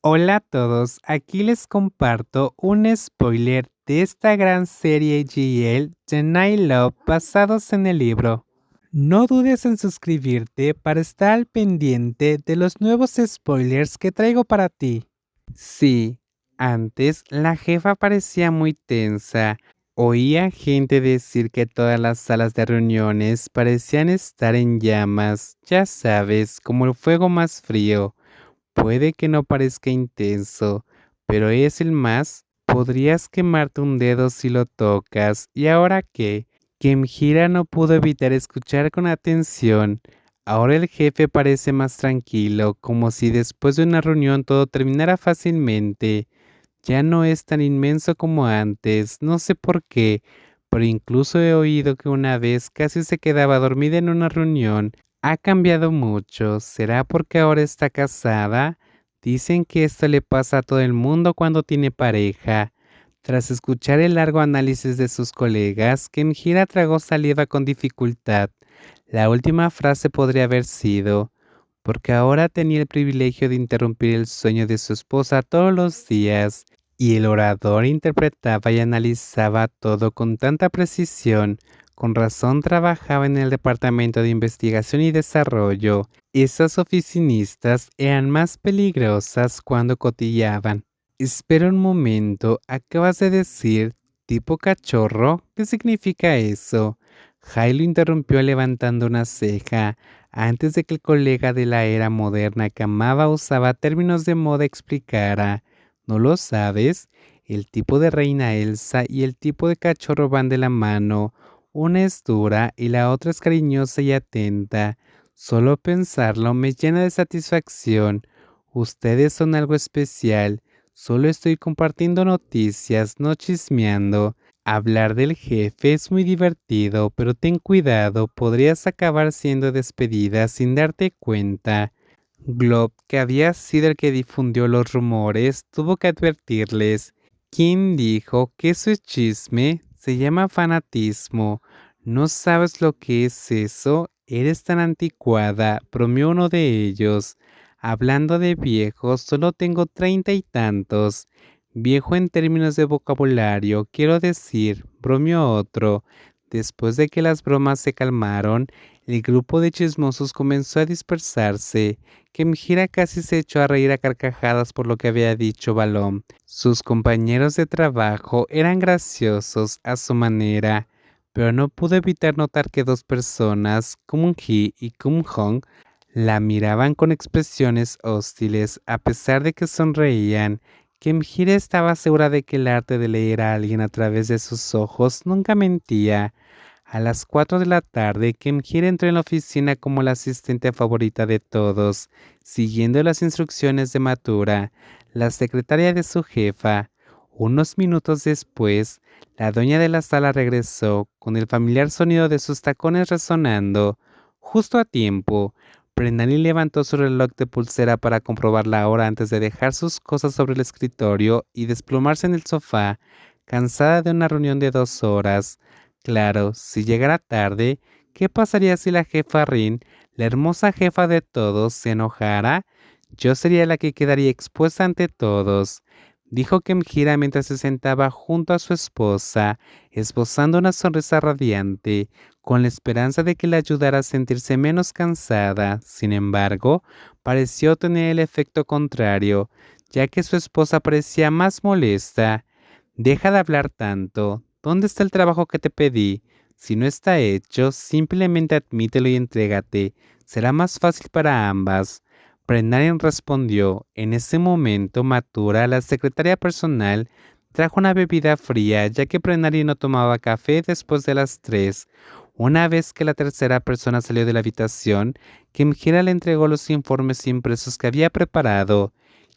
Hola a todos, aquí les comparto un spoiler de esta gran serie GL The Night Love basados en el libro. No dudes en suscribirte para estar al pendiente de los nuevos spoilers que traigo para ti. Sí, antes la jefa parecía muy tensa. Oía gente decir que todas las salas de reuniones parecían estar en llamas, ya sabes, como el fuego más frío. Puede que no parezca intenso, pero es el más. Podrías quemarte un dedo si lo tocas. ¿Y ahora qué? Kemjira no pudo evitar escuchar con atención. Ahora el jefe parece más tranquilo, como si después de una reunión todo terminara fácilmente. Ya no es tan inmenso como antes, no sé por qué, pero incluso he oído que una vez casi se quedaba dormida en una reunión. Ha cambiado mucho, ¿será porque ahora está casada? Dicen que esto le pasa a todo el mundo cuando tiene pareja. Tras escuchar el largo análisis de sus colegas, Kenjira tragó saliva con dificultad. La última frase podría haber sido, porque ahora tenía el privilegio de interrumpir el sueño de su esposa todos los días, y el orador interpretaba y analizaba todo con tanta precisión. Con razón trabajaba en el Departamento de Investigación y Desarrollo. Esas oficinistas eran más peligrosas cuando cotillaban. Espera un momento, acabas de decir tipo cachorro. ¿Qué significa eso? Jai lo interrumpió levantando una ceja. Antes de que el colega de la era moderna que amaba usaba términos de moda explicara. ¿No lo sabes? El tipo de reina Elsa y el tipo de cachorro van de la mano. Una es dura y la otra es cariñosa y atenta. Solo pensarlo me llena de satisfacción. Ustedes son algo especial. Solo estoy compartiendo noticias, no chismeando. Hablar del jefe es muy divertido, pero ten cuidado, podrías acabar siendo despedida sin darte cuenta. Glob, que había sido el que difundió los rumores, tuvo que advertirles. ¿Quién dijo que eso es chisme? Se llama fanatismo. ¿No sabes lo que es eso? Eres tan anticuada, bromeó uno de ellos. Hablando de viejos, solo tengo 30 y tantos. Viejo en términos de vocabulario, quiero decir, bromeó otro. Después de que las bromas se calmaron, el grupo de chismosos comenzó a dispersarse. Kemjira casi se echó a reír a carcajadas por lo que había dicho Balón. Sus compañeros de trabajo eran graciosos a su manera, pero no pudo evitar notar que dos personas, Kum-hee y Kum-hong, la miraban con expresiones hostiles a pesar de que sonreían. Kemjira estaba segura de que el arte de leer a alguien a través de sus ojos nunca mentía. A las 4 de la tarde, Kemjira entró en la oficina como la asistente favorita de todos, siguiendo las instrucciones de Matura, la secretaria de su jefa. Unos minutos después, la dueña de la sala regresó, con el familiar sonido de sus tacones resonando. Justo a tiempo, Prenani levantó su reloj de pulsera para comprobar la hora antes de dejar sus cosas sobre el escritorio y desplomarse en el sofá, cansada de una reunión de 2 horas. Claro, si llegara tarde, ¿qué pasaría si la jefa Rin, la hermosa jefa de todos, se enojara? Yo sería la que quedaría expuesta ante todos, dijo Kemjira mientras se sentaba junto a su esposa, esbozando una sonrisa radiante, con la esperanza de que le ayudara a sentirse menos cansada. Sin embargo, pareció tener el efecto contrario, ya que su esposa parecía más molesta. Deja de hablar tanto. ¿Dónde está el trabajo que te pedí? Si no está hecho, simplemente admítelo y entrégate. Será más fácil para ambas. Brennan respondió. En ese momento, Matura, la secretaria personal, trajo una bebida fría, ya que Brennan no tomaba café después de las 3. Una vez que la tercera persona salió de la habitación, Kimhira le entregó los informes impresos que había preparado.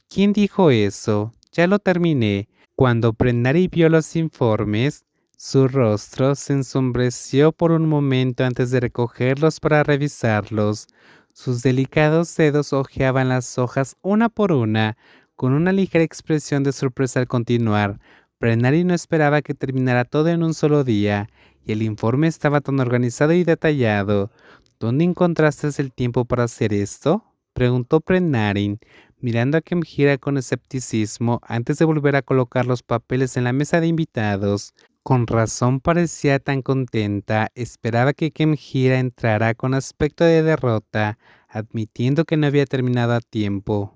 ¿Quién dijo eso? Ya lo terminé. Cuando Prenari vio los informes, su rostro se ensombreció por un momento antes de recogerlos para revisarlos. Sus delicados dedos hojeaban las hojas una por una, con una ligera expresión de sorpresa al continuar. Prenari no esperaba que terminara todo en un solo día, y el informe estaba tan organizado y detallado. ¿Dónde encontraste el tiempo para hacer esto? Preguntó Prenarin. mirando a Kenjira con escepticismo antes de volver a colocar los papeles en la mesa de invitados. Con razón parecía tan contenta, esperaba que Kenjira entrara con aspecto de derrota, admitiendo que no había terminado a tiempo.